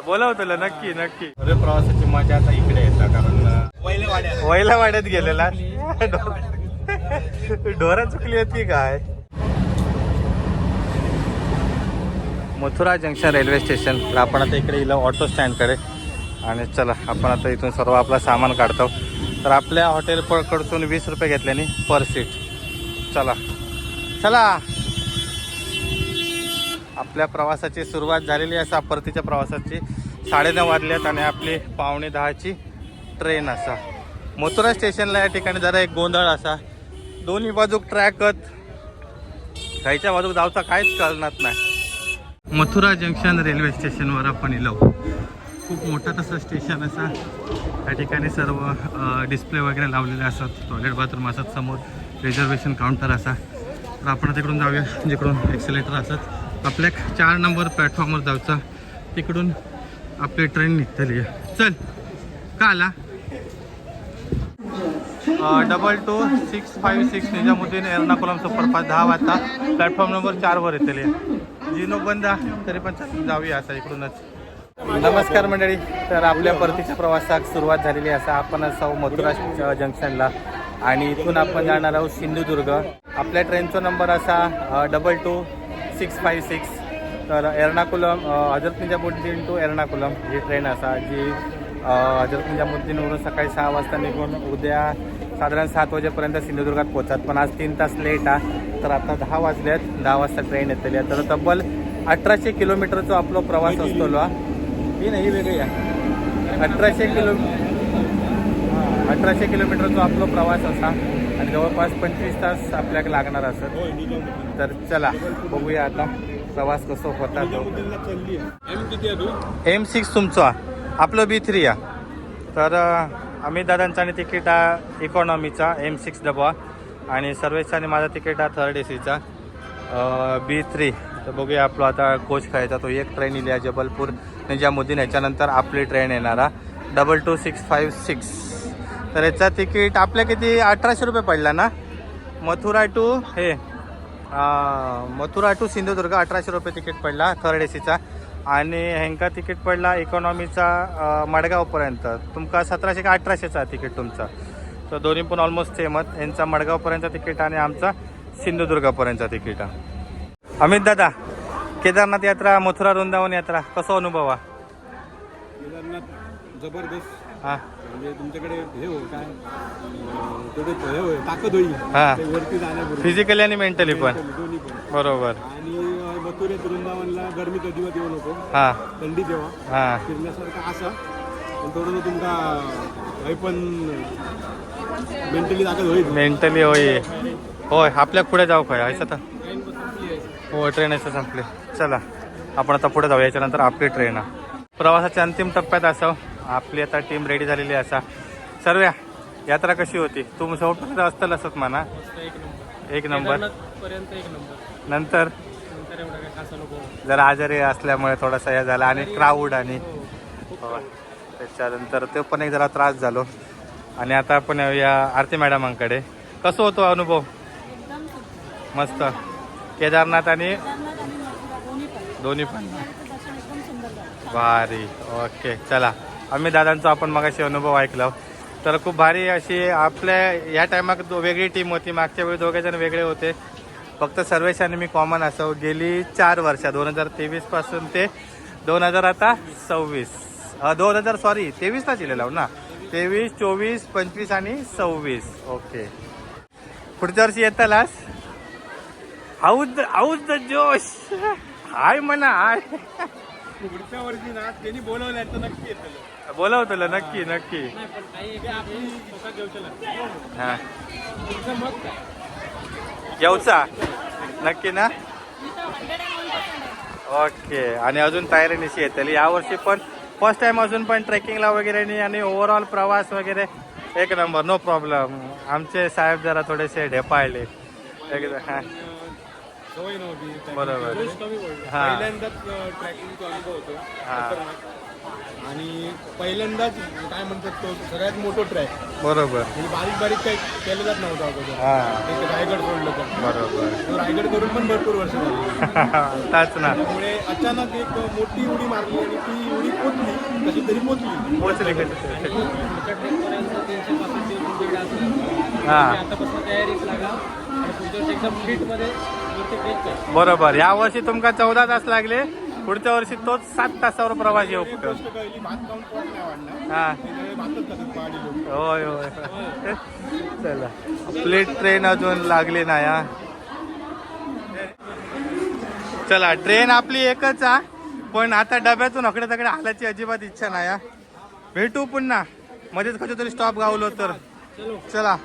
बोलवतलं नक्की नक्की. अरे प्रवासाची मजा आता इकडे येतात कारण वयला वाड्यात गेलेला ढोरा चुकली होती काय. Mathura junction railway station. तर आपण आता इकडे येलो ऑटो स्टँडकडे आणि चला आपण आता इथून सर्व आपलं सामान काढतो. तर आपल्या हॉटेल कडून 20 रुपये घेतल्याने पर सीट. चला चला आपल्या प्रवासाची सुरुवात झालेली असा परतीच्या प्रवासाची. 9:30 वाजल्यात आणि आपली 9:45ची ट्रेन असा. मथुरा स्टेशनला या ठिकाणी जरा एक गोंधळ असा. दोन्ही बाजूक ट्रॅकत खायच्या बाजूक जाऊचा काहीच कळणार नाही. मथुरा जंक्शन रेल्वे स्टेशनवर आपण इलो. खूप मोठं तसं स्टेशन असा. या ठिकाणी सर्व डिस्प्ले वगैरे लावलेले असतात. टॉयलेट बाथरूम असतात. समोर रिझर्वेशन काउंटर असा. तर आपण तिकडून जाऊया जिकडून एक्सिलेटर असतात. आपल्या 4 नंबर प्लॅटफॉर्मवर जाऊचा. तिकडून आपली ट्रेन निघतली आहे. चल का आला 22656 निजामुद्दीन एर्नाकुलम सुपरफास्ट 10 वाजता प्लॅटफॉर्म नंबर 4 वर येतली. जिनो बंद तरी पण जाऊया असा इकडूनच. नमस्कार मंडळी. तर आपल्या परतीच्या प्रवासात सुरुवात झालेली असा. आपण असं मथुरा जंक्शनला आणि इथून आपण जाणार आहोत सिंधुदुर्ग. आपल्या ट्रेनचा नंबर असा 22656. तर एर्नाकुलम हजरत निजामुद्दीन टू एर्नाकुलम ही ट्रेन असा जी हजरत निजामुद्दीनवरून सकाळी 6 वाजता निघून उद्या साधारण 7 वाजेपर्यंत सिंधुदुर्गात पोहोचतात. पण आज 3 तास लेट आहे. तर आता 10 वाजल्यात. 10 वाजता ट्रेन येतली. तर तब्बल 1800 किलोमीटरचा आपला प्रवास असतो. ही नाही वेगळी आहे. 1800 किलोमीटरचा आपला प्रवास असा आणि जवळपास 25 तास आपल्याला लागणार असत. तर चला बघूया आता प्रवास कसं होता तो. M6 तुमचा आपलं B3 आहे. तर अमित दादांचा आणि तिकीट आहे इकॉनॉमीचा M6 डबा आणि सर्वेचा आणि माझा तिकीट आहे 3rd AC B3. तर बघूया आपलं आता कोच खायचा तो. एक ट्रेन इली आहे जबलपूर निजामुद्दीन. याच्यानंतर आपली ट्रेन येणार आहे 22656. तर याचा तिकीट आपल्या किती 1800 रुपये पडला ना. मथुरा टू सिंधुदुर्ग 1800 रुपये तिकीट पडला 3rd ACचा. आणि ह्यांका तिकीट पडला इकॉनॉमीचा मडगावपर्यंत. तुमका 1700 का 1800चा तिकीट तुमचा. तर दोन्ही पण ऑलमोस्ट सेमच. यांचा मडगावपर्यंतचा तिकीट आणि आमचा सिंधुदुर्गापर्यंतचा तिकीट आहे. अमित दादा केदारनाथ यात्रा मथुरा वृंदावन यात्रा कसं अनुभव आहे. केदारनाथ जबरदस्त. हां म्हणजे तुमच्याकडे हे हो काय हे होय ताकद होईल हां वरती जाण्यापूर्वी फिजिकली आणि मेंटली पण. दोन्ही पण. बरोबर. आणि मथुरेत वृंदावनला गरमी अजिबात येऊ नको. हां थंडी तेव्हा हां फिरण्यासारखं असा. पण थोडंसं तुमका हे पण मेंटली ताकद होईल. मेंटली होय होय. आपल्या पुढे जाऊ काय असं तर हो ट्रेन असं संपले. चला आपण आता पुढे जाऊ. याच्यानंतर आपली ट्रेन आहे. प्रवासाच्या अंतिम टप्प्यात असावं. आपली आता टीम रेडी झालेली असा. सर्व्या यात्रा कशी होती. तू शेवट असतं असत म्हणा. एक नंबर नंतर जरा आजारी असल्यामुळे थोडासा हे झाला आणि क्राऊड आणि त्याच्यानंतर ते पण एक जरा त्रास झालो. आणि आता आपण या आरती मॅडमांकडे. कसं होतो अनुभव. मस्त. केदारनाथ आणि दोन्ही पण भारी. ओके चला आम्ही दादांचा आपण मगाशी अनुभव ऐकला. तर खूप भारी अशी आपल्या या टायमात वेगळी टीम होती. मागच्या वेळी 2 जण वेगळे होते. फक्त सर्वेश आणि मी कॉमन असो. गेली 4 वर्ष 2023 पासून ते 2026 23ला दिलेला ना. 23, 24, 25 आणि 26. ओके पुढच्या वर्षी येतालास. हाऊस द जोश हाय म्हणा हाय. पुढच्या वर्षी ना त्यांनी बोलवलं तर नक्की येतं. बोलवतलं नक्की नक्की. हां येऊचा नक्की ना. ओके. आणि अजून तयारी निशी येतली यावर्षी पण फर्स्ट टाइम अजून पण ट्रेकिंगला वगैरे नाही. आणि ओव्हरऑल प्रवास वगैरे एक नंबर नो प्रॉब्लेम. आमचे साहेब जरा थोडेसे ढेपाळले एकदम. हां बरोबर. हां पहिल्यांदाच ट्रॅकिंगचा अनुभव होतो. आणि पहिल्यांदाच काय म्हणतात तो सगळ्यात मोठं ट्रॅक बरोबर. म्हणजे बारीक बारीक काही केलं जात नव्हतं अगोदर. हां एक रायगड सोडलं तर बरोबर. तो रायगड करून पण भरपूर वर्ष झाली. ताच ना त्यामुळे अचानक एक मोठी उडी मारली आणि ती उडी पोचली कशी तरी पोचली. पोचले कसे. हां आतापासून तयारीच लागा आणि पुढच्या वर्षी एकदम फिटमध्ये बरोबर. या वर्षी तुमका 14 तास लागले, पुढच्या वर्षी तोच 7 तासावर प्रवास येऊ शकतो. गोष्ट कळली भात खाऊन पोट नाही वाढणार. हा त्यामुळे भातच खातात पहाडी लोक. होय होय. चला आपली ट्रेन अजून लागली नाही हा. चला ट्रेन आपली एकच हा, पण आता डब्यातून अकडे तकडे हालायची अजिबात इच्छा नाही हा. भेटू पुन्हा मध्येच कधी तरी स्टॉप गावलो तर. चला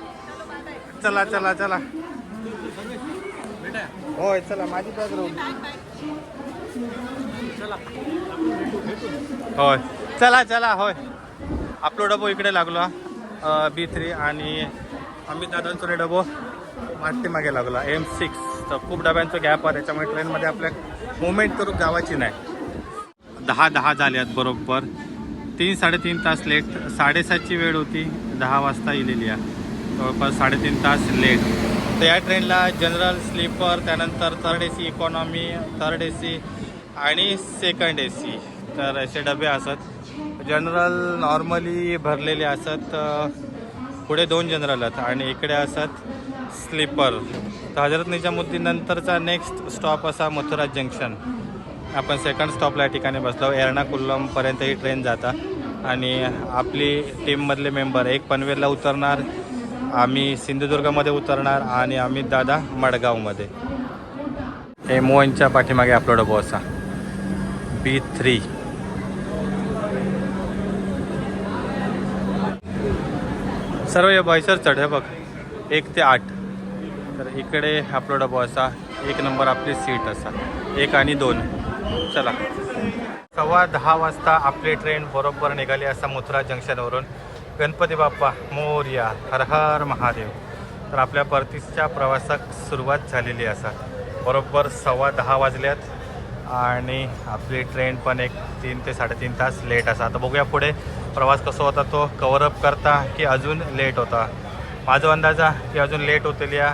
चला चला चला होय चला माझी बॅग राहून होय चला चला होय. आपलो डबो इकडे लागलो B3 आणि आम्ही दादांचो डबो मागते मागे लागलो M6. तर खूप डब्यांचं गॅप आहे त्याच्यामुळे ट्रेनमध्ये आपल्या मुवमेंट करून गावाची नाही. 10 झाले आहेत बरोबर. 3-3.5 तास लेट. 7:30ची वेळ होती, 10 वाजता इलेली आहे, जवळपास 3.5 तास लेट. तर या ट्रेनला जनरल, स्लीपर, त्यानंतर third AC, economy, third AC आणि सेकंड AC तर असे डबे असत. जनरल नॉर्मली भरलेले असत, पुढे 2 जनरल आहेत आणि इकडे असत स्लीपर. तर हजरत निजामुद्दीन नंतरचा नेक्स्ट स्टॉप असा मथुरा जंक्शन. आपण सेकंड स्टॉपला या ठिकाणी बसलो. एर्नाकुलमपर्यंत ही ट्रेन जाता आणि आपली टीममधले मेंबर एक पनवेलला उतरणार, आम्ही सिंधुदुर्गमध्ये उतरणार आणि अमित दादा मडगावमध्ये. M1च्या पाठीमागे आपला डबो असा B3. सर्व हे बॉयसर चढ हे बघ 1 ते 8. तर इकडे आपला डबो असा 1 नंबर आपली सीट असा 1 आणि 2. चला 10:15 वाजता आपली ट्रेन बरोबर निघाली असा मथुरा जंक्शनवरून. गणपती बाप्पा मोरया, हर हर महादेव. तर आपल्या परतीच्या प्रवासात सुरुवात झालेली असा. बरोबर 10:15 वाजल्यात आणि आपली ट्रेन पण एक 3 ते 3.5 तास लेट असा. आता बघूया पुढे प्रवास कसा होता, तो कव्हरअप करता की अजून लेट होता. माझा अंदाजा की अजून लेट होतील. या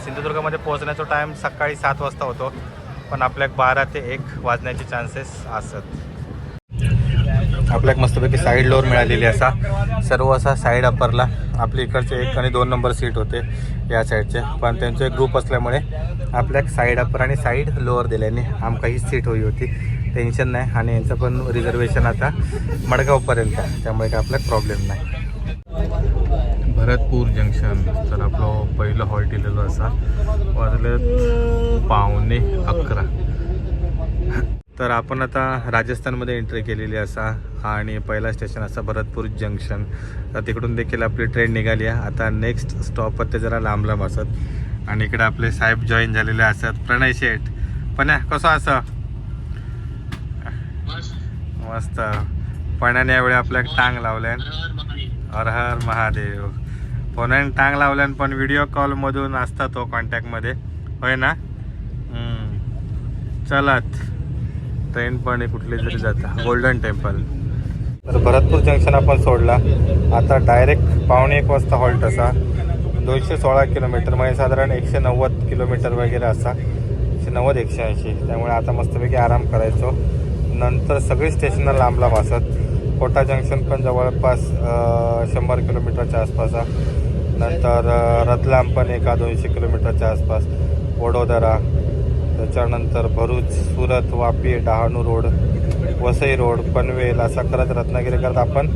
सिंधुदुर्गमध्ये पोहोचण्याचा टाईम सकाळी 7 वाजता होतो, पण आपल्याक 12 ते 1 वाजण्याचे चान्सेस असत. आपल्याक मस्तपैकी साईड लोअर मिळालेली असा. सर्व असा साईड अप्परला आपल्या इकडचे 1 आणि 2 नंबर सीट होते या साईडचे, पण त्यांचे एक ग्रुप असल्यामुळे आपल्याक साईड अप्पर आणि साईड लोअर दिल्याने आमका ही सीट होई होती. टेन्शन नाही. आणि यांचं पण रिझर्वेशन आता मडगावपर्यंत आहे, त्यामुळे काय आपल्याक प्रॉब्लेम नाही. भरतपूर जंक्शन. तर आपलं पहिलं हॉल्ट दिलेलं असा वाजले 11:15. तर आपण आता राजस्थानमध्ये एंट्री केलेली असा आणि पहिला स्टेशन असा भरतपूर जंक्शन. तर तिकडून देखील आपली ट्रेन निघाली आहे. आता नेक्स्ट स्टॉप ते जरा लांब लांब असत आणि इकडे आपले साहेब जॉईन झालेले असतात. प्रणय शेठ पण कसं असं मस्त. पण्याने यावेळी आपल्याला टांग लावल्यान, हर हर महादेव. फोनाने टांग लावल्यान पण व्हिडिओ कॉलमधून असता तो कॉन्टॅक्टमध्ये, होय ना. चलात ट्रेन पण कुठली तरी जाता गोल्डन टेम्पल. तर भरतपूर जंक्शन आपण सोडला. आता डायरेक्ट 1:15 वाजता हॉल्ट असा. 216 किलोमीटर म्हणजे साधारण 190 किलोमीटर वगैरे असा, 190-180. त्यामुळे आता मस्तपैकी आराम करायचो. नंतर सगळी स्टेशनं लांब लांब असत. कोटा जंक्शन पण जवळपास 100 किलोमीटरच्या आसपास. नंतर रतलाम पण 100-200 किलोमीटरच्या आसपास. वडोदरा, त्याच्यानंतर भरूच, सुरत, वापी, डहाणू रोड, वसई रोड, पनवेल असा करत रत्नागिरी करत आपण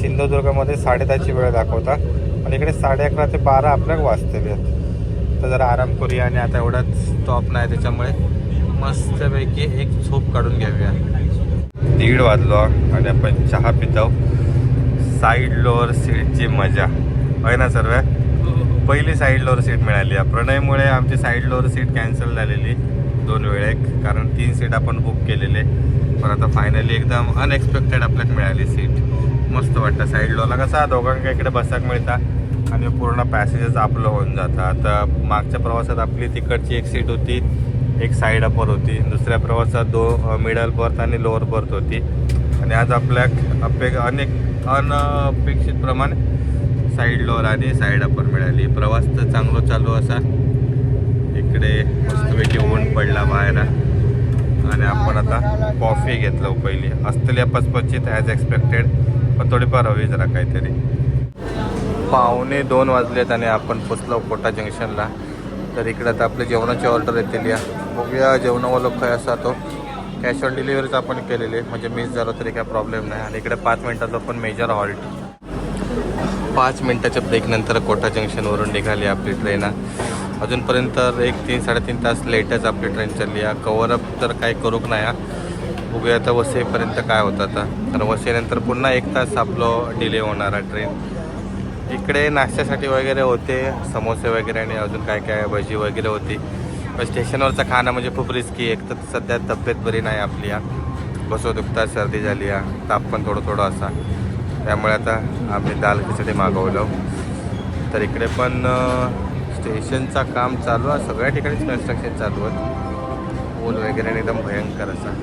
सिंधुदुर्गमध्ये 10:30ची वेळ दाखवता आणि इकडे 11:30 ते 12 आपल्याला वाजलेले आहेत. तर जरा आराम करूया आणि आता एवढाच स्टॉप नाही, त्याच्यामुळे मस्तपैकी एक झोप काढून घेऊया. 1:30 वाजलो आणि आपण चहा पितो. साईड लोअर सीटची मजा होय ना सर्व. पहिली साईड लोअर सीट मिळाली. प्रणयमुळे आमची साईड लोअर सीट कॅन्सल झालेली 2 वेळेक, कारण 3 सीट आपण बुक केलेले. पण आता फायनली एकदम अनएक्सपेक्टेड आपल्याला मिळाली सीट. मस्त वाटतं. साईड लोअरला कसा दोघांना इकडे बसाक मिळता आणि पूर्ण पॅसेजेस आपलं होऊन जातं. आता मागच्या प्रवासात आपली तिकडची एक सीट होती, एक साईड अपर होती. दुसऱ्या प्रवासात मिडल बर्थ आणि लोअर बर्थ होती. आणि आज आपल्या अनपेक्षित प्रमाणे साईड लोअर आणि साईड अपर मिळाली. प्रवास तर चांगला चालू असा. इकडे मस्तपैकी ऊन पडला बाहेर आणि आपण आता कॉफी घेतलं पहिली. असलेल्या पचपचित ॲज एक्सपेक्टेड, पण थोडीफार हवी जरा काहीतरी. 1:45 वाजलेत आणि आपण पोचलो कोटा जंक्शनला. तर इकडे आता आपल्या जेवणाची ऑर्डर येतील. या बघूया जेवणावाला काय असा तो. कॅश ऑन डिलिव्हरीच आपण केलेली, म्हणजे मिस झालं तरी काय प्रॉब्लेम नाही. आणि इकडे 5 मिनटाचा पण मेजर हॉल्ट. 5 मिनटाच्या ब्रेकनंतर कोटा जंक्शनवरून निघाली आपली ट्रेन. अजूनपर्यंत 3-3.5 तास लेटच आपली ट्रेन चालली आहे. कव्हरअप तर काही करूक नाही. बघूया आता वसईपर्यंत काय होतं आता. तर वसईनंतर पुन्हा 1 तास आपलं डिले होणार आहे ट्रेन. इकडे नाश्त्यासाठी वगैरे होते समोसे वगैरे आणि अजून काय काय भजी वगैरे होती. पण स्टेशनवरचं खाणं म्हणजे खूप रिस्की. एक तर सध्या तब्येत बरी नाही आपली. बसव दुखता, सर्दी झाली आहे, ताप पण थोडं असा. त्यामुळे आता आम्ही दाल खिचडी मागवलं. तर इकडे पण स्टेशनचं काम चालू आहे. सगळ्या ठिकाणीच कन्स्ट्रक्शन चालू आहे. ऊन वगैरे एकदम भयंकर असा.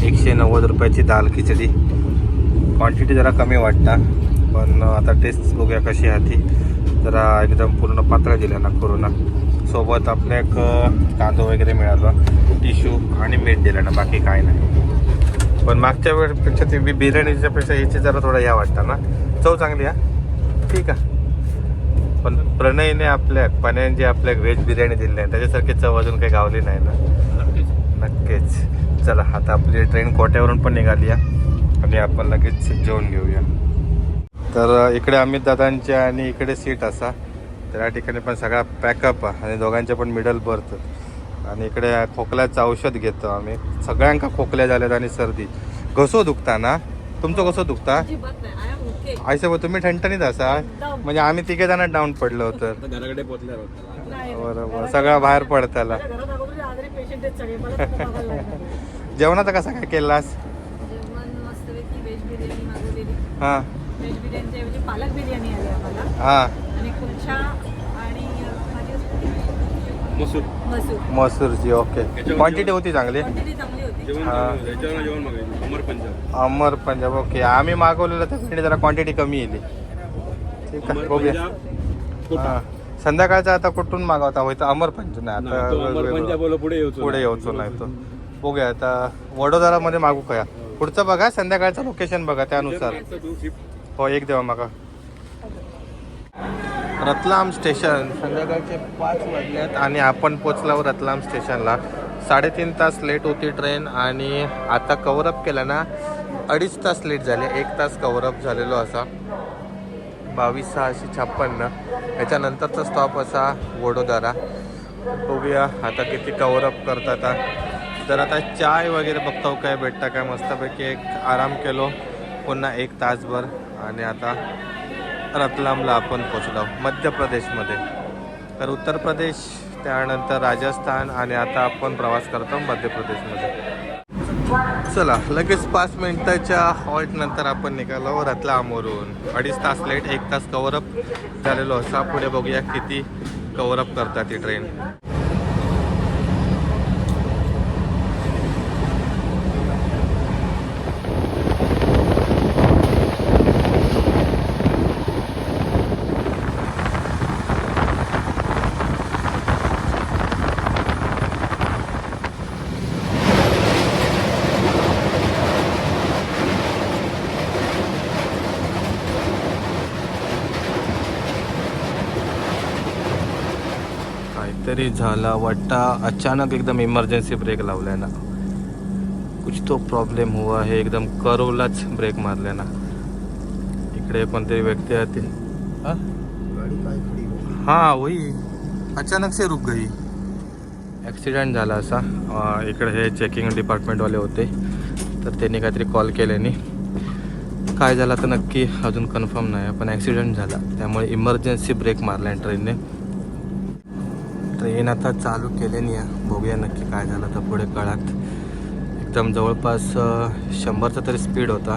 190 रुपयाची दाल खिचडी. क्वांटिटी जरा कमी वाटतं, पण आता टेस्ट बघूया कशी आहे ती. जरा एकदम पूर्ण पातळ दिल्या ना करून. सोबत आपल्या एक कांदा वगैरे मिळाला, टिश्यू आणि मीठ दिलं ना, बाकी काय नाही. पण मागच्या वेळेपेक्षा ती बिर्याणीच्या पेक्षा याची जरा थोडा या वाटतं ना. चव चांगली आहे, ठीक आहे. पण प्रणयने आपल्या पण्याने जी आपल्या व्हेज बिर्याणी दिली आहे त्याच्यासारखी चव अजून काही गावली नाही ना. नक्कीच. चला आता आपली ट्रेन कोट्यावरून पण निघाली आहे आणि आपण लगेच जेवण घेऊया. तर इकडे अमित दादांच्या आणि इकडे सीट असा. तर या ठिकाणी पण सगळा पॅकअप आहे आणि दोघांचे पण मिडल बर्थ. आणि इकडे खोकल्याचं औषध घेतो आम्ही. सगळ्यांका खोकल्या झाल्यात आणि सर्दी. घसो दुखता ना तुमचं? कसं दुखता आईसोबत? तुम्ही ठणठणीत असा म्हणजे आम्ही 3 जण डाऊन पडलो होतं. घराकडे पोचल्यावर बरोबर, सगळा बाहेर पडताला. जेवणाचा कसा काय केलास? हां पालक बिर्याणी आली आम्हाला. हां, आणि कुलचा आणि मसूरची. ओके, क्वांटिटी होती चांगली. क्वांटिटी चांगली होती. अमर पंजाब. ओके, आम्ही मागवलेलं तर जरा क्वांटिटी कमी येईल. ठीक आहे, बघूया. हां, संध्याकाळचा आता कुठून मागवता होतं? अमर पंजाब नाही, आता पुढे येऊचो नाही तो. बघूया आता वडोदरामध्ये मागू काय. पुढचं बघा, संध्याकाळचं लोकेशन बघा त्यानुसार. हो, एक देवा मागा. रतलाम स्टेशन. संध्याकाळचे 5 वाजल्यात आणि आपण पोचलो रतलाम स्टेशनला. 3.5 तास लेट होती ट्रेन आणि आता कव्हरअप केलं ना 2.5 तास लेट झाले. 1 तास कव्हरअप झालेलो असा. 22,656. याच्यानंतरचा स्टॉप असा वडोदरा. बघूया आता किती कव्हरअप करतात. तर आता चाय वगैरे बघतो काय भेटतं काय. मस्तपैकी एक आराम केलो, पुन्हा 1 तासभर आणि आता रतलामला आपण पोचलो मध्य प्रदेशमध्ये. तर उत्तर प्रदेश, त्यानंतर राजस्थान आणि आता आपण प्रवास करतो मध्य प्रदेशमध्ये. चला लगेच 5 मिनिटाच्या हॉल्ट नंतर आपण निघालो रतलामवरून. 2.5 तास लेट, 1 तास कव्हरअप झालेलो असा. पुढे बघूया किती कव्हरअप करतात ती ट्रेन. तरी झाला वाटता. अचानक एकदम इमर्जन्सी ब्रेक लावलाय ना. कुछ तो प्रॉब्लेम हुआ है. एकदम कर्वलाच ब्रेक मारल्या ना. इकडे कोणतरी व्यक्ती आती. हाँ वही अचानक से रुक गई. ॲक्सिडेंट झाला असा. इकडे हे चेकिंग डिपार्टमेंटवाले होते तर त्यांनी काहीतरी कॉल केल्याने. काय झालं तर नक्की अजून कन्फर्म नाही, पण ॲक्सिडेंट झाला त्यामुळे इमर्जन्सी ब्रेक मारला ट्रेनने. ट्रेन आता चालू केल्याने बघूया नक्की काय झालं तर पुढे काळात. एकदम जवळपास 100चा तरी स्पीड होता,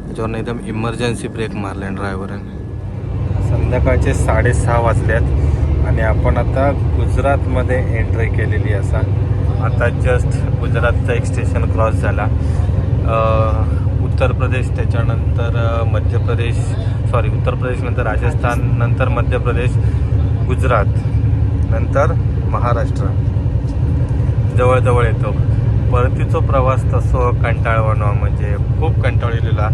त्याच्यावरनं एकदम इमर्जन्सी ब्रेक मारला ड्रायव्हराने. संध्याकाळचे 6:30 वाजल्यात आणि आपण आता गुजरातमध्ये एंट्री केलेली असा. आता जस्ट गुजरातचं एक स्टेशन क्रॉस झाला उत्तर प्रदेश, त्याच्यानंतर मध्य प्रदेश, उत्तर प्रदेश नंतर राजस्थान, नंतर मध्य प्रदेश, गुजरात, नंतर महाराष्ट्र जवळजवळ येतो. परतीचा प्रवास तसो कंटाळवाणा, म्हणजे खूप कंटाळलेला.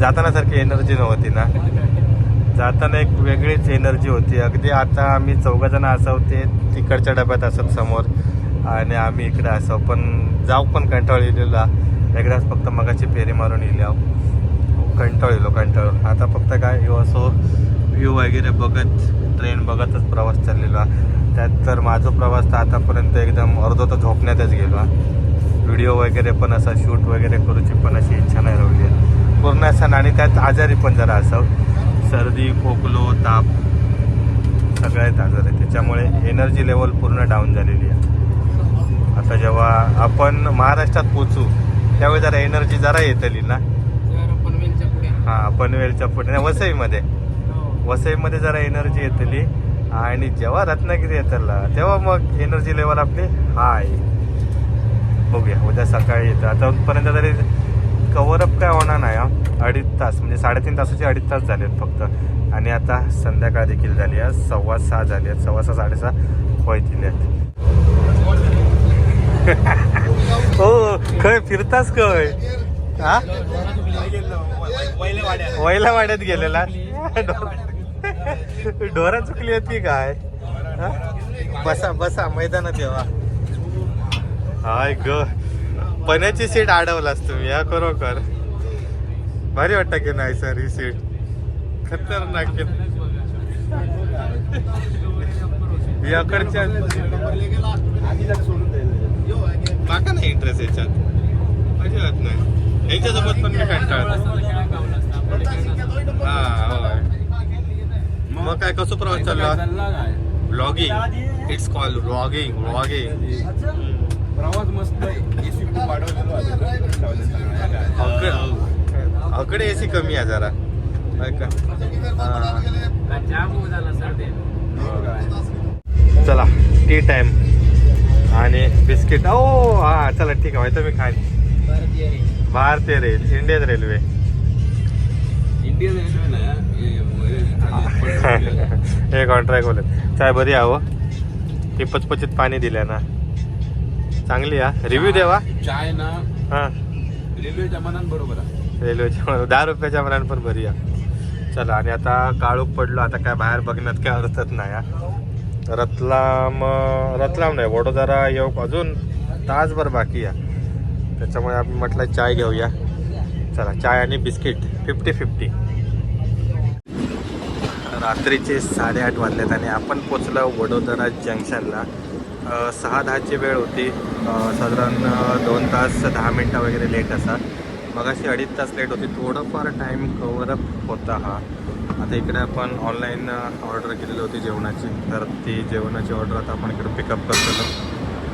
जाताना सारखी एनर्जी नव्हती ना, जाताना एक वेगळीच एनर्जी होती. अगदी आता आम्ही 4 जण असाव, ते तिकडच्या डब्यात असत समोर आणि आम्ही इकडे असाव, पण जाऊ पण कंटाळलेला. एकदाच फक्त मगाची फेरी मारून येईल कंटाळून. आता फक्त काय असो व्ह्यू वगैरे बघत, ट्रेन बघतच प्रवास चाललेला. त्यात तर माझा प्रवास तर आतापर्यंत एकदम अर्धा तर झोपण्यातच गेला. व्हिडिओ वगैरे पण असा शूट वगैरे करूची पण अशी इच्छा नाही राहिली पूर्ण असा. आणि त्यात आजारी पण जरा असावं, सर्दी, खोकलो, ताप सगळ्यात आजार आहे. त्याच्यामुळे एनर्जी लेवल पूर्ण डाऊन झालेली आहे. आता जेव्हा आपण महाराष्ट्रात पोचू त्यावेळी जरा एनर्जी जरा येतली ना. हां, पनवेलच्या पुढे वसईमध्ये जरा एनर्जी येतली. आणि जेव्हा रत्नागिरी येतला तेव्हा मग एनर्जी लेवल आपली हाय. बघूया उद्या सकाळी येतं. आतापर्यंत तरी कव्हरअप काय होणार नाही. 2.5 तास, म्हणजे 3.5 तासाचे 2.5 तास झालेत फक्त. आणि आता संध्याकाळ देखील झाली आहे, 6:15 झाली आहेत, 6:15 6:30 होतील आहेत. हो, खय फिरतास खय? हा, वैला वाड्यात गेलेला. ढोरा चुकली होती काय? बसा मैदानात येवा. हाय ग, पण्याची सीट अडवलास तुम्ही या. खरोखर भारी वाटतं की नाही सर ही सीट? खतरनाक. याकडच्या माका नाही इंटरेस्ट याच्यात, अजिबात नाही. याच्यासोबत पण मी कंटाळतो. हा, होय. मग काय कसं प्रवास चालला? Vlogging, it's call vlogging. प्रवास मस्त. एसी खूप अकडे एसी कमी आहे जरा. चला, टी टाइम आणि बिस्किट. ओ हा, चला ठीक आहे. तर मी खाईन. भारतीय रेल, इंडियन रेल्वे. हे कॉन्ट्रॅक्ट बोलत. चाय बरी हवं, हे पचपचित पाणी दिल्या ना, चांगली हा. रिव्ह्यू देवा. चाय ना हा, रेल्वेच्या मनात बरोबर आहे. रेल्वेच्या 10 रुपयाच्या मनात पण बरी आहे. चला, आणि आता काळोख पडलो, आता काय बाहेर बघण्यात काय अर्थच नाही हा. रतलाम नाही, वडोदरा येऊ अजून तासभर बाकी आहे. त्याच्यामुळे आपण म्हटलं चाय घेऊया. चला, चाय आणि बिस्किट 50-50. रात्रीचे 8:30 वाजलेत आणि आपण पोचलो वडोदरा जंक्शनला. 6:10ची वेळ होती. साधारण 2 तास 10 मिनटं वगैरे लेट असा. मग अशी 2.5 तास लेट होती. थोडंफार टाईम कव्हरअप होता हा. आता इकडे आपण ऑनलाईन ऑर्डर केलेली होती जेवणाची, तर ती जेवणाची ऑर्डर आता आपण इकडे पिकअप करतो.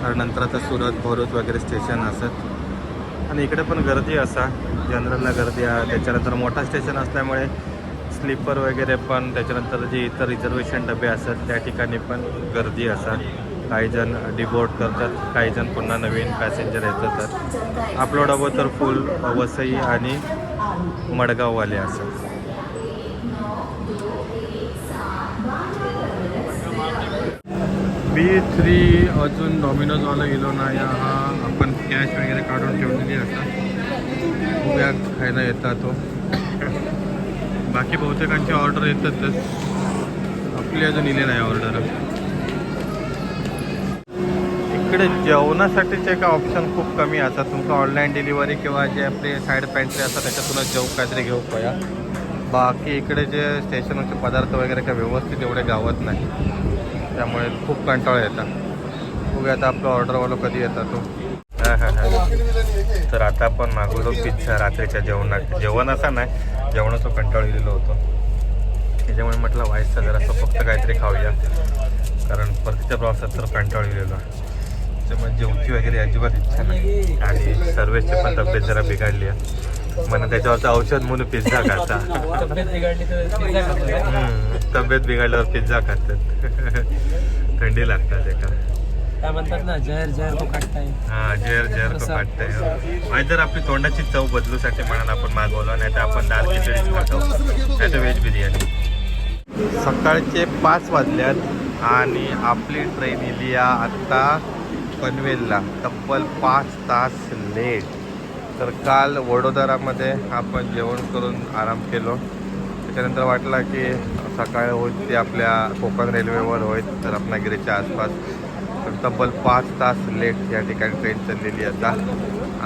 तर नंतर आता सुरत, भरूच वगैरे स्टेशन असत. आणि इकडे पण गर्दी असा, जनरलला गर्दी आहे. त्याच्यानंतर मोठा स्टेशन असल्यामुळे स्लीपर वगैरे पण, त्याच्यानंतर जे इतर रिझर्वेशन डबे असतात त्या ठिकाणी पण गर्दी असतात. काही जण डिबोर्ड करतात, काही जण पुन्हा नवीन पॅसेंजर येतात. आपला डबा तर फुल वसई आणि मडगाववाले असतात. B3 अजून डॉमिनोजवाला गेलो नाही हा. आपण कॅश वगैरे काढून ठेवलेली असतात, उभ्या खायला येतात तो. बाकी बहुतेकांची ऑर्डर येतातच, आपली अजून इले नाही ऑर्डर. इकडे जेवणासाठीचे का ऑप्शन खूप कमी असतात. तुमचं ऑनलाईन डिलिव्हरी किंवा जे आपले साईड पॅन्ट्री असतात त्याच्यातूनच जेवू काहीतरी घेऊ पया. बाकी इकडे जे स्टेशनवरचे पदार्थ वगैरे काय व्यवस्थित एवढे गावत नाही, त्यामुळे खूप कंटाळा येतात. बघूया आता आपलं ऑर्डरवाला कधी येतात तो. तर आता आपण मागवलो पिझ्झा रात्रीच्या जेवणात. जेवण असा नाही, जेवणाचं कंटाळलेलं होतं. त्याच्यामुळे म्हटलं व्हायचं जरासं फक्त काहीतरी खाऊया, कारण परतीच्या प्रवासात तर कंटाळलेलं. त्यामुळे जेवची वगैरे अजिबात इच्छा नाही. आणि सर्वेची पण तब्येत जरा बिघडली आहे. म्हणून त्याच्यावरचं औषध म्हणून पिझ्झा खाता. तब्येत बिघडल्यावर पिझ्झा खातात. थंडी लागतात एका. काय म्हणतात ना, जहर जहर तो काटताय. हा जेर जेर तो काटतंय. आणि जर आपली तोंडाची चव बदलूसाठी म्हणाल आपण मागवलं, नाही तर आपण दाल खिचडीच खातो, नाही तर व्हेज बिर्याणी. सकाळचे 5 वाजल्यात आणि आपली ट्रेन इली आत्ता पनवेलला, तब्बल 5 तास लेट. तर काल वडोदरामध्ये आपण जेवण करून आराम केलो. त्याच्यानंतर वाटला की सकाळ होईल ती आपल्या कोकण रेल्वेवर होईल तर रत्नागिरीच्या आसपास. तर तब्बल 5 तास लेट या ठिकाणी ट्रेन चाललेली आता.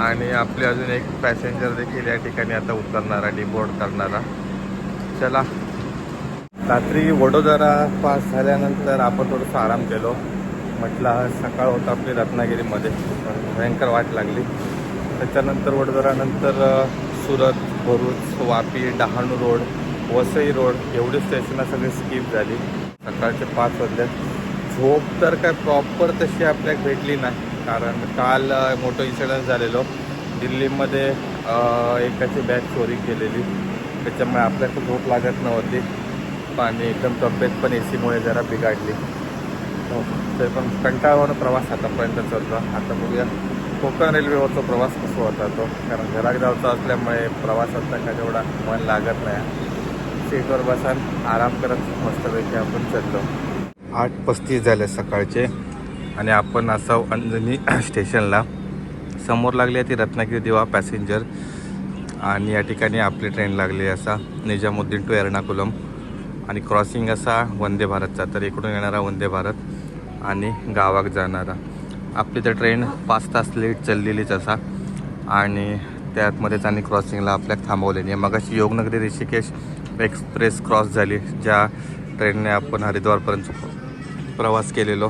आणि आपले अजून एक पॅसेंजर देखील या ठिकाणी आता उतरणारा, डिबोर्ड करणारा. चला, रात्री वडोदरा पास झाल्यानंतर आपण थोडंसं आराम केलो. म्हटलं सकाळ होतं आपली रत्नागिरीमध्ये, पण भयंकर वाट लागली. त्याच्यानंतर वडोदरानंतर सुरत, भरूच, वापी, डहाणू रोड, वसई रोड एवढी स्टेशनं सगळी स्किप झाली. सकाळचे 5 वाजल्यात. झोप तर काय प्रॉपर तशी आपल्याला भेटली नाही, कारण काल मोठं इन्सिडन्स झालेलो दिल्लीमध्ये. एकाची बॅग चोरी केलेली, त्याच्यामुळे आपल्याला झोप लागत नव्हती आणि एकदम तब्येत पण AC मुळे जरा बिघडली. ते पण कंटाळवाणा प्रवास आतापर्यंत चालतो. आता बघूया कोकण रेल्वेवरचा प्रवास कसा होता तो, कारण घरात जायचं असल्यामुळे प्रवासात का तेवढा मन लागत नाही. सीटवर बसान आराम करत मस्तपैकी आपण चाललो. 8:35 झाले सकाळचे आणि आपण असं अंजनी स्टेशनला. समोर लागली आहे ती रत्नागिरी दिवा पॅसेंजर आणि या ठिकाणी आपली ट्रेन लागली असा निजामुद्दीन टू एर्नाकुलम आणि क्रॉसिंग असा वंदे भारतचा. तर इकडून येणारा वंदे भारत आणि गावाक जाणारा. आपली तर ट्रेन 5 तास लेट चाललेलीच असा आणि त्यातमध्येच आणि क्रॉसिंगला आपल्याला थांबवलेली आहे. मगाशी योगनगरी ऋषिकेश एक्सप्रेस क्रॉस झाली, ज्या ट्रेनने आपण हरिद्वारपर्यंत प्रवास केलेलो.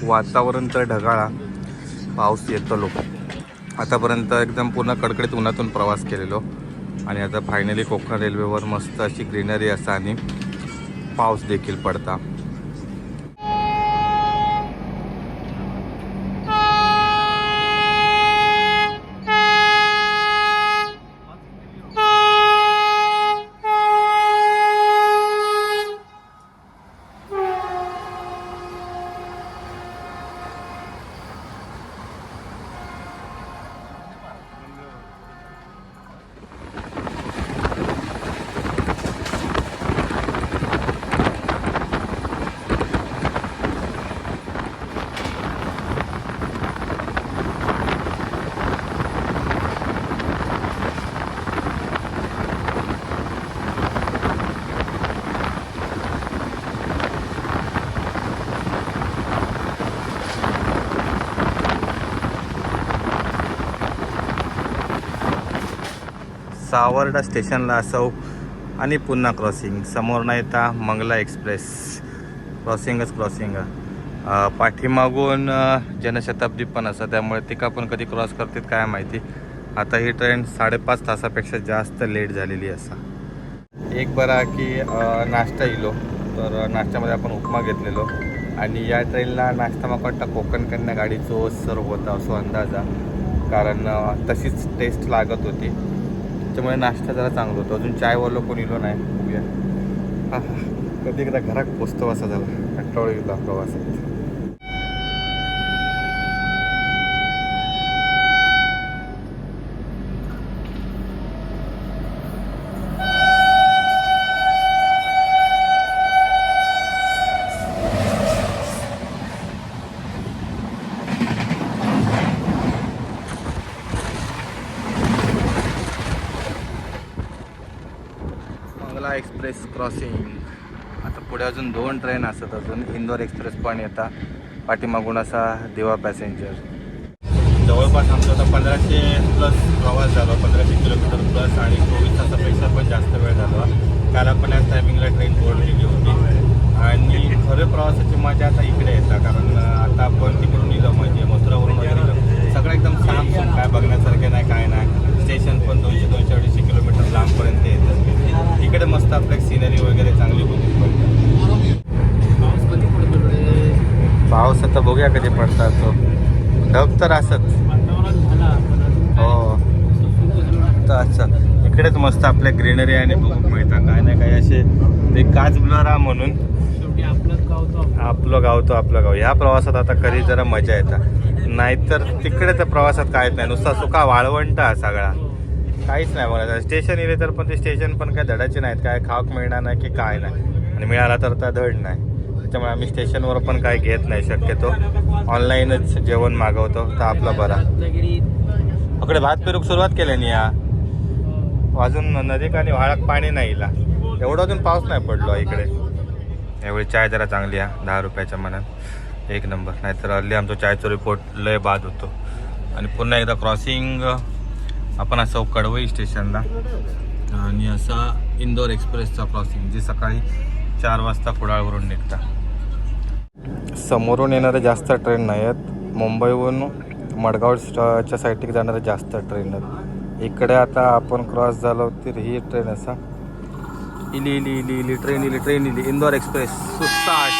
वातावरण तर ढगाळा, पाऊस येतो लोक. आतापर्यंत एकदम पूर्ण कडकडीत उन्हातून प्रवास केलेलो आणि आता फायनली कोकण रेल्वेवर मस्त अशी ग्रीनरी असा आणि पाऊस देखील पडता. सावर्डा स्टेशनला असो आणि पुन्हा क्रॉसिंग. समोर नाही येता मंगला एक्सप्रेस, क्रॉसिंगच क्रॉसिंग. पाठीमागून जनशताब्दी पण असं, त्यामुळे तिका पण कधी क्रॉस करतात काय माहिती. आता ही ट्रेन 5.5 तासापेक्षा जास्त लेट झालेली असा. एक बरा की नाश्ता इलो, तर नाश्त्यामध्ये आपण उपमा घेतलेलो आणि या ट्रेनला नाश्ता मला वाटतं कोकण कन्या गाडीचो सर्व होता असो अंदाजा, कारण तशीच टेस्ट लागत होती. त्याच्यामुळे नाश्ता जरा चांगलं होतं. अजून चायवालं कोण इलो नाही. बघूया हां कधी एकदा घरात पोचतो असा झाला, कंटाळा गेला प्रवासात. Mangala express crossing. आता पुढे अजून 2 ट्रेन असतात, अजून इंदोर एक्सप्रेस पण येतात. पाठीमागून असा दिवा पॅसेंजर. जवळपास आमचा आता 1500 प्लस प्रवास झाला, 1500 किलोमीटर प्लस आणि 24 तासापेक्षा पण जास्त वेळ झाला. काल आपण याच टायमिंगला ट्रेन सोडलेली होती आणि खरं प्रवासाची मजा आता इकडे येतात, कारण आता आपण तिकडून इलं म्हणजे मथुरावरून वगैरे सगळं एकदम सामसूम, काय बघण्यासारखे नाही काय नाही. स्टेशन पण 200-250 किलोमीटर लांबपर्यंत येतं. इकडे मस्त आपल्याला सिनरी वगैरे चांगली बघून पडते. पाऊस आता बघूया कधी पडतात. तो ढग तर असत हो तर अच्छा. इकडेच मस्त आपल्या ग्रीनरी आणि बघूक मिळतात काय ना काय असे ते काच ब्लरा म्हणून शेवटी आपलंच गाव तो आपलं गाव. ह्या प्रवासात आता कधी जरा मजा येतात, नाहीतर तिकडे त्या प्रवासात काहीच नाही, नुसता सुका वाळवंट हा सगळा, काहीच नाही बोलायचं. स्टेशन येले तर पण ते स्टेशन पण काय धडाचे नाहीत, काय खाऊक मिळणार नाही की काय नाही, आणि मिळाला तर त्या धड नाही. त्याच्यामुळे आम्ही स्टेशनवर पण काय घेत नाही, शक्यतो ऑनलाईनच जेवण मागवतो तर आपला बरा. अकडे भात पेरूक सुरुवात केल्याने या अजून नदीक आणि व्हाळाक पाणी नाही इला, एवढं अजून पाऊस नाही पडलो इकडे. एवढी चाय जरा चांगली आहे 10 रुपयाच्या मनात, एक नंबर. नाहीतर हल्ली आमचा चायचा रिपोर्ट लय बाद होतो. आणि पुन्हा एकदा क्रॉसिंग आपण असं कडवई स्टेशनला आणि असा इंदोर एक्सप्रेसचा क्रॉसिंग जी सकाळी 4 वाजता कुडाळवरून निघता. समोरून येणारे जास्त ट्रेन नाही आहेत, मुंबईहून मडगावच्या साईडला जाणारे जास्त ट्रेन आहेत. इकडे आता आपण क्रॉस झालो तर ही ट्रेन असा इली ट्रेन इली इंदोर एक्सप्रेस सुस्ताट.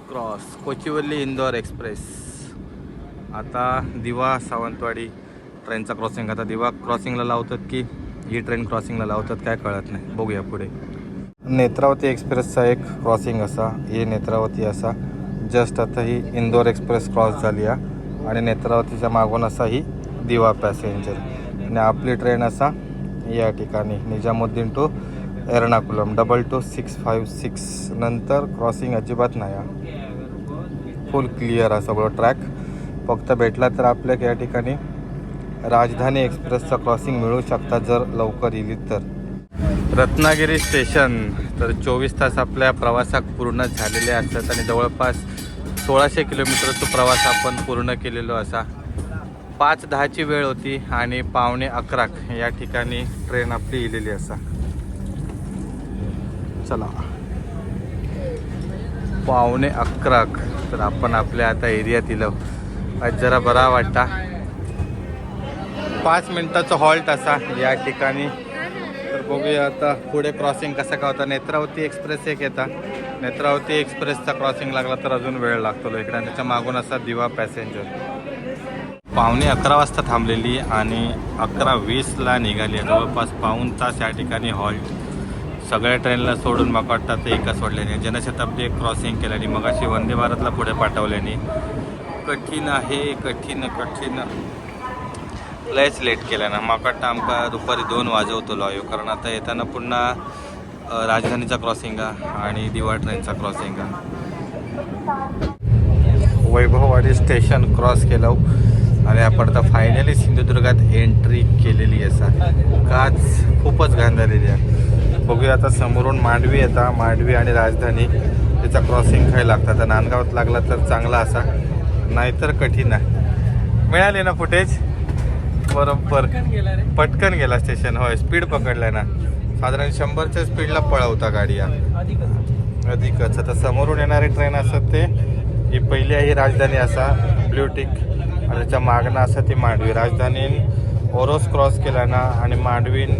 Cross Kochuveli Indore express. आता दिवा सावंतवाडी ट्रेनचा क्रॉसिंग. आता दिवा क्रॉसिंगला लावतात की ही ट्रेन क्रॉसिंगला लावतात काय कळत नाही, बघूया पुढे. नेत्रावती एक्सप्रेसचा एक क्रॉसिंग असा, ही नेत्रावती असा. जस्ट आता ही इंदोर एक्सप्रेस क्रॉस झाली आहे आणि नेत्रावतीच्या मागून असा ही दिवा पॅसेंजर. आणि आपली ट्रेन असा या ठिकाणी निजामुद्दीन टू एर्नाकुलम 22656. नंतर क्रॉसिंग अजिबात नाही, फुल क्लिअर आहे सगळं ट्रॅक. फक्त भेटला तर आपल्या या ठिकाणी राजधानी एक्सप्रेसचा क्रॉसिंग मिळू शकता जर लवकर येईल तर. रत्नागिरी स्टेशन तर 24 तास आपल्या प्रवासात पूर्ण झालेले असतात आणि जवळपास 1600 किलोमीटरचा प्रवास आपण पूर्ण केलेलो असा. 5:10ची वेळ होती आणि 11:15 या ठिकाणी ट्रेन आपली इलेली असा. चला 11:15 तर आपण आपल्या आता एरियात इलो. आज जरा बरा वाटता. 5 मिनिटाचा हॉल्ट असा या ठिकाणी. तर बघूया आता पुढे क्रॉसिंग कसा का होता. नेत्रावती एक्सप्रेस एक येता, नेत्रावती एक्सप्रेसचा क्रॉसिंग लागला तर अजून वेळ लागतो इकडे. त्याच्या मागून असा दिवा पॅसेंजर. 11:15 वाजता थांबलेली आणि 11:20ला निघाली. जवळपास पाऊण तास या ठिकाणी हॉल्ट. सगळ्या ट्रेनला सोडून मग वाटतात ते एका सोडल्याने. जनशताब्दी एक क्रॉसिंग केल्याने, मग अशी वंदे भारतला पुढे पाठवल्याने. कठीण आहे, कठीण लयच लेट केलं ना. मग वाटतं आमका दुपारी 2 वाजवतो लॉयो, कारण आता येताना पुन्हा राजधानीचा क्रॉसिंग आणि दिवा ट्रेनचा क्रॉसिंग. वैभववाडी स्टेशन क्रॉस केलं आणि आपण आता फायनली सिंधुदुर्गात एंट्री केलेली असा. काच खूपच घाण झालेली आहे. बघूया आता समोरून मांडवी येतात, मांडवी आणि राजधानी त्याचा क्रॉसिंग काय लागतं. आता नांदगावात लागला तर चांगला असा, नाहीतर कठीण आहे. मिळाले ना फुटेज बरोबर, पटकन गेला स्टेशन. होय, स्पीड पकडलाय ना, साधारण 100च्या स्पीडला पळवता गाडी अधिकच. आता समोरून येणारी ट्रेन असत ते ही पहिली आहे राजधानी असा ब्ल्यूटिक, आणि त्याच्या मागणं असं ती मांडवी. राजधानी ओरोस क्रॉस केला ना आणि मांडवीन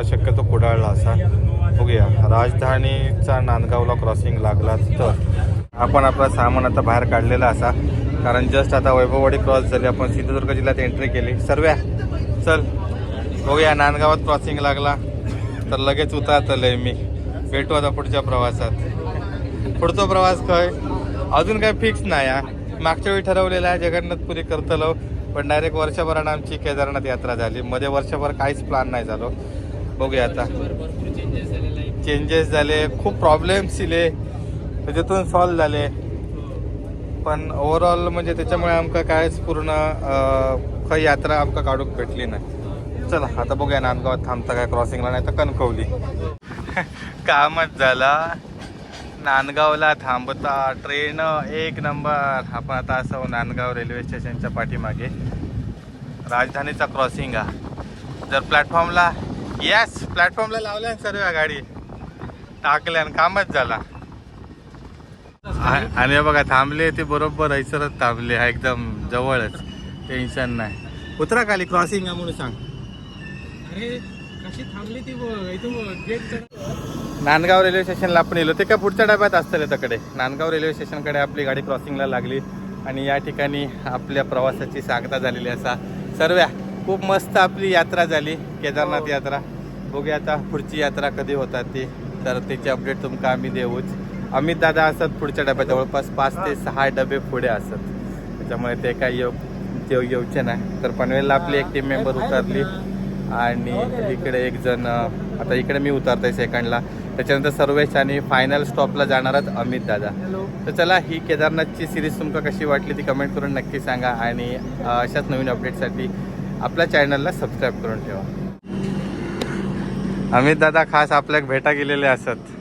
शक्यतो कुडाळला असा. बघूया राजधानीचा नांदगावला क्रॉसिंग लागला तर. आपण आपला सामान आता बाहेर काढलेला असा, कारण जस्ट आता वैभववाडी क्रॉस झाली. आपण सिंधुदुर्ग जिल्ह्यात एंट्री केली. सर्व्या चल बघूया. नांदगावात क्रॉसिंग लागला तर लगेच उतरतलंय मी. भेटू आता पुढच्या प्रवासात. पुढचा प्रवास काय अजून काय फिक्स नाही. मागच्या वेळी ठरवलेला आहे जगन्नाथपुरी करतलो, पण डायरेक्ट वर्षभरानं आमची केदारनाथ यात्रा झाली. मध्ये वर्षभर काहीच प्लॅन नाही झालो. बघूया आता. चेंजेस झाले, खूप प्रॉब्लेम्स दिले, त्याच्यातून सॉल्व झाले, पण ओव्हरऑल म्हणजे त्याच्यामुळे आमका कायच पूर्ण काही यात्रा आमका काढूक भेटली नाही. चला आता बघूया नांदगावात थांबता काय क्रॉसिंगला, नाही तर कणकवली. कामच झाला. नांदगावला थांबता ट्रेन एक नंबर. आपण आता असं नांदगाव रेल्वे स्टेशनच्या पाठीमागे राजधानीचा क्रॉसिंग आहे. जर प्लॅटफॉर्मला प्लॅटफॉर्मला लावल्या सर्व गाडी टाकल्या आणि कामच झाला. आणि बघा थांबले ते बरोबर ऐसरच थांबले, एकदम जवळच, टेन्शन नाही. उतरा खाली क्रॉसिंग आहे म्हणून सांग. अरे कशी थांबली ती, इथून गेट नांदगाव रेल्वे स्टेशनला आपण येलो ते का पुढच्या डब्यात असतं तकडे नांदगाव रेल्वे स्टेशनकडे आपली गाडी क्रॉसिंगला लागली आणि या ठिकाणी आपल्या प्रवासाची सांगता झालेली असा सर्व्या खूप मस्त आपली यात्रा झाली केदारनाथ यात्रा. बघूया आता पुढची यात्रा कधी होतात ती तर त्याची अपडेट तुमका आम्ही देऊच. अमित दादा असत पुढच्या डब्यात जवळपास 5 ते 6 डबे पुढे असत त्याच्यामुळे ते काही येऊचे नाही. तर पनवेलला आपली एक टीम मेंबर उतरली आणि इकडे एक जण आता इकडे मी उतरतोय सेकंडला. त्याच्यानंतर सर्वेश आणि फायनल स्टॉपला जाणारच अमित दादा. तर चला ही केदारनाथची सिरीज तुमका कशी वाटली ती कमेंट करून नक्की सांगा आणि अशाच नवीन अपडेटसाठी आपल्या चॅनलला सबस्क्राईब करून ठेवा. अमित दादा खास आपल्याक भेटा गेलेले असत.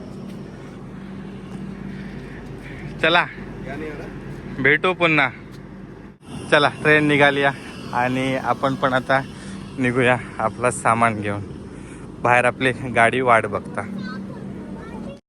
चला भेटू पुन्हा. चला ट्रेन निघाली आणि आपण पण आता निघूया आपला सामान घेऊन. बाहेर आपली गाडी वाट बघता.